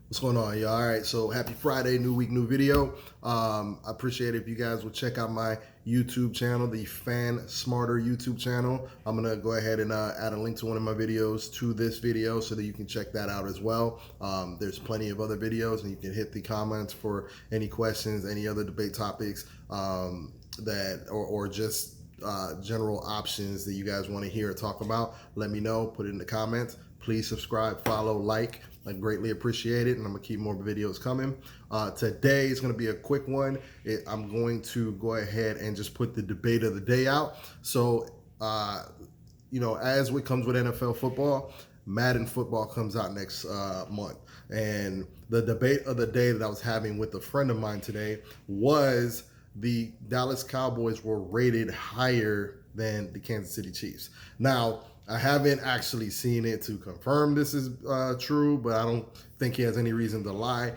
What's going on, y'all? All right, so happy Friday, new week, new video. I appreciate it if you guys will check out my YouTube channel, the Fan Smarter YouTube channel. I'm gonna go ahead and add a link to one of my videos to this video so that you can check that out as well. There's plenty of other videos, and you can hit the comments for any questions, any other debate topics or just general options that you guys want to hear or talk about. Let me know, put it in the comments. Please subscribe, follow, like. I greatly appreciate it, and I'm gonna keep more videos coming. Today is gonna be a quick one. I'm going to go ahead and just put the debate of the day out. So, as what comes with NFL football, Madden football comes out next month. And the debate of the day that I was having with a friend of mine today was the Dallas Cowboys were rated higher than the Kansas City Chiefs. Now, I haven't actually seen it to confirm this is true, but I don't think he has any reason to lie.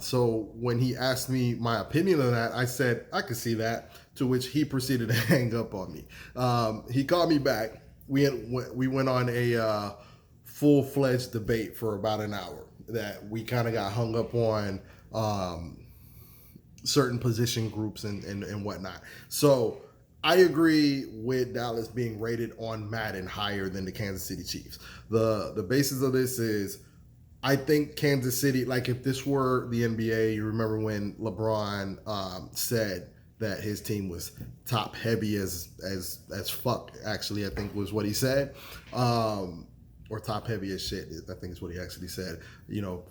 So when he asked me my opinion on that, I said I could see that, to which he proceeded to hang up on me. He called me back. We went on a full-fledged debate for about an hour that we kind of got hung up on certain position groups and whatnot. So I agree with Dallas being rated on Madden higher than the Kansas City Chiefs. The basis of this is I think Kansas City, like if this were the NBA, you remember when LeBron said that his team was top heavy as fuck, actually, I think was what he said. Or top heavy as shit, I think is what he actually said.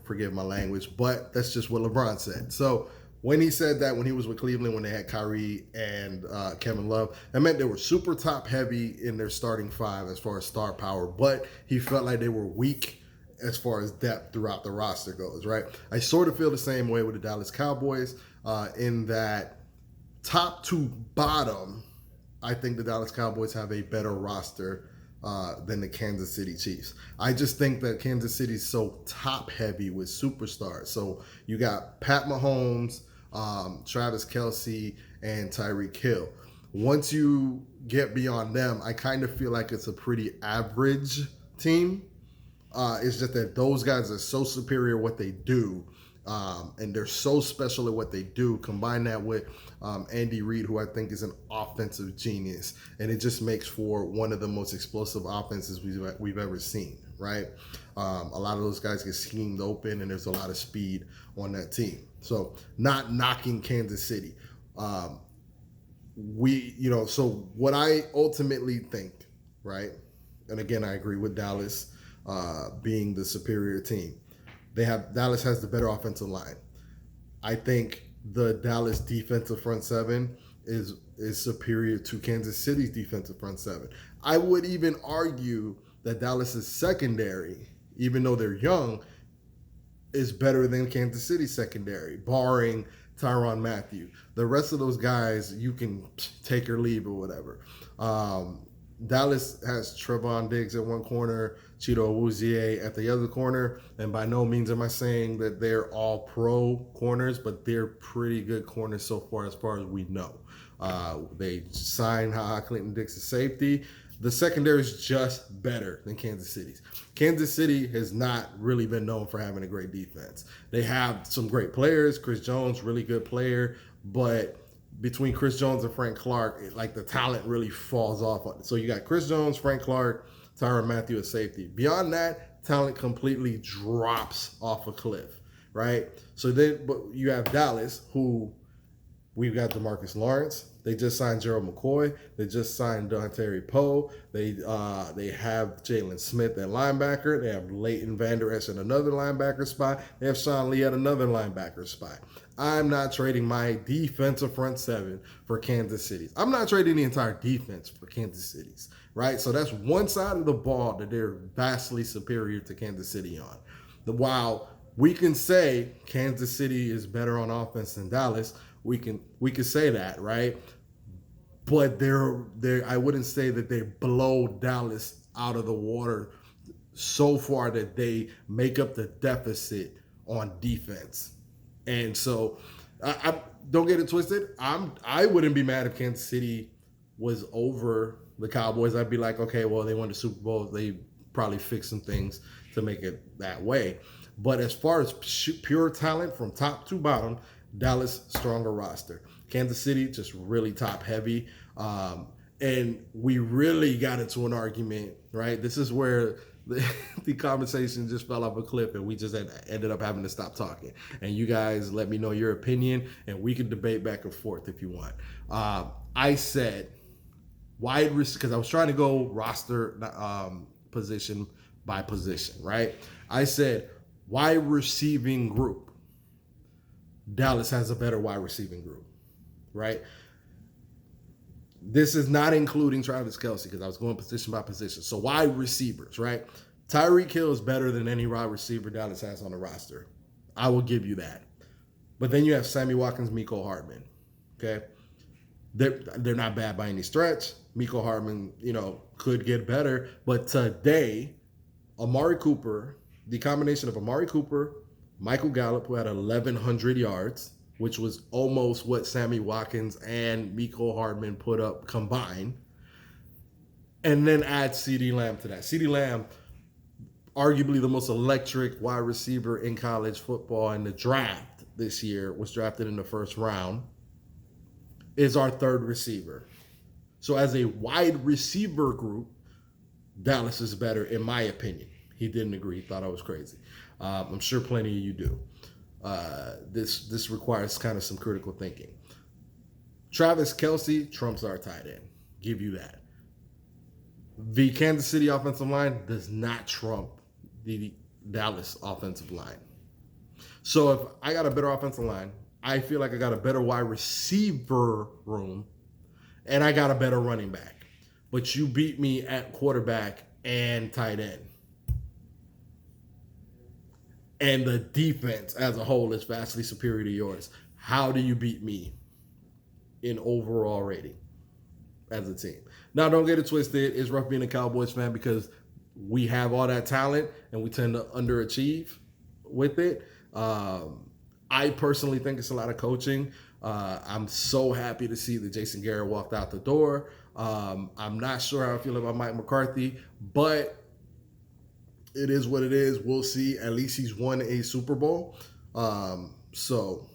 Forgive my language, but that's just what LeBron said. So when he said that, when he was with Cleveland, when they had Kyrie and Kevin Love, that meant they were super top heavy in their starting five as far as star power, but he felt like they were weak as far as depth throughout the roster goes, right? I sort of feel the same way with the Dallas Cowboys in that top to bottom, I think the Dallas Cowboys have a better roster than the Kansas City Chiefs. I just think that Kansas City's so top heavy with superstars. So you got Pat Mahomes, Travis Kelce, and Tyreek Hill. Once you get beyond them, I kind of feel like it's a pretty average team. It's just that those guys are so superior at what they do. And they're so special at what they do. Combine that with Andy Reid, who I think is an offensive genius, and it just makes for one of the most explosive offenses we've ever seen, right? A lot of those guys get schemed open, and there's a lot of speed on that team. So not knocking Kansas City. So what I ultimately think, right? And again, I agree with Dallas being the superior team. Dallas has the better offensive line. I think the Dallas defensive front seven is superior to Kansas City's defensive front seven. I would even argue that Dallas's secondary, even though they're young, is better than Kansas City's secondary, barring Tyrann Mathieu. The rest of those guys, you can take or leave or whatever. Dallas has Trevon Diggs at one corner, Cheeto Awuzie at the other corner, and by no means am I saying that they're all pro corners, but they're pretty good corners so far as we know. They signed Clinton Dix as safety. The secondary is just better than Kansas City's. Kansas City has not really been known for having a great defense. They have some great players. Chris Jones, really good player, but between Chris Jones and Frank Clark, the talent really falls off. So you got Chris Jones, Frank Clark, Tyrann Mathieu at safety. Beyond that, talent completely drops off a cliff, right? So then, but you have Dallas, who we've got DeMarcus Lawrence. They just signed Gerald McCoy. They just signed Dontari Poe. They have Jalen Smith at linebacker. They have Leighton Vander Esch at another linebacker spot. They have Sean Lee at another linebacker spot. I'm not trading my defensive front seven for Kansas City. I'm not trading the entire defense for Kansas City's, right? So that's one side of the ball that they're vastly superior to Kansas City on. While we can say Kansas City is better on offense than Dallas, we can say that, right? But I wouldn't say that they blow Dallas out of the water so far that they make up the deficit on defense. And so, I don't get it twisted. I wouldn't be mad if Kansas City was over the Cowboys. I'd be like, okay, well, they won the Super Bowl. They probably fixed some things to make it that way. But as far as pure talent from top to bottom, Dallas stronger roster. Kansas City just really top heavy. And we really got into an argument, right? This is where the conversation just fell off a cliff and we just ended up having to stop talking. And you guys let me know your opinion and we can debate back and forth if you want. I said wide receiver, because I was trying to go roster position by position, right? I said wide receiving group. Dallas has a better wide receiving group, right? This is not including Travis Kelce because I was going position by position. So wide receivers, right? Tyreek Hill is better than any wide receiver Dallas has on the roster. I will give you that. But then you have Sammy Watkins, Mecole Hardman. Okay? They're not bad by any stretch. Mecole Hardman, could get better. But today, Amari Cooper, the combination of Amari Cooper, Michael Gallup, who had 1,100 yards, which was almost what Sammy Watkins and Mecole Hardman put up combined. And then add CeeDee Lamb to that. CeeDee Lamb, arguably the most electric wide receiver in college football in the draft this year, was drafted in the first round, is our third receiver. So as a wide receiver group, Dallas is better, in my opinion. He didn't agree. He thought I was crazy. I'm sure plenty of you do. This requires kind of some critical thinking. Travis Kelce trumps our tight end. Give you that. The Kansas City offensive line does not trump the Dallas offensive line. So if I got a better offensive line, I feel like I got a better wide receiver room, and I got a better running back. But you beat me at quarterback and tight end. And the defense as a whole is vastly superior to yours. How do you beat me in overall rating as a team? Now, don't get it twisted. It's rough being a Cowboys fan because we have all that talent and we tend to underachieve with it. I personally think it's a lot of coaching. I'm so happy to see that Jason Garrett walked out the door. I'm not sure how I feel about Mike McCarthy, but it is what it is. We'll see. At least he's won a Super Bowl. So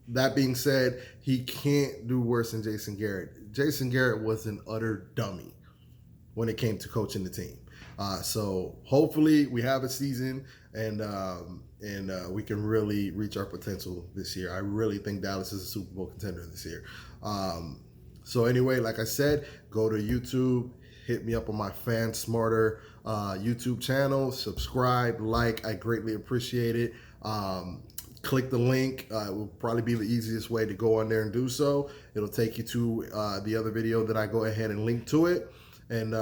that being said, he can't do worse than Jason Garrett. Jason Garrett was an utter dummy when it came to coaching the team. So hopefully we have a season and we can really reach our potential this year. I really think Dallas is a Super Bowl contender this year. So anyway, like I said, go to YouTube, hit me up on my Fan Smarter YouTube channel, subscribe, like, I greatly appreciate it. Click the link. It will probably be the easiest way to go on there and do so. It'll take you to the other video that I go ahead and link to it. And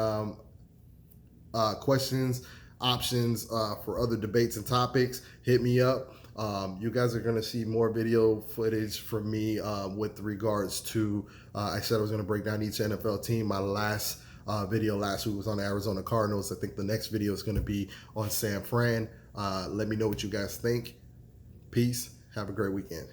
questions, options for other debates and topics, hit me up. You guys are going to see more video footage from me with regards to, I said I was going to break down each NFL team. My last video last week was on the Arizona Cardinals. I think the next video is going to be on San Fran. Let me know what you guys think. Peace. Have a great weekend.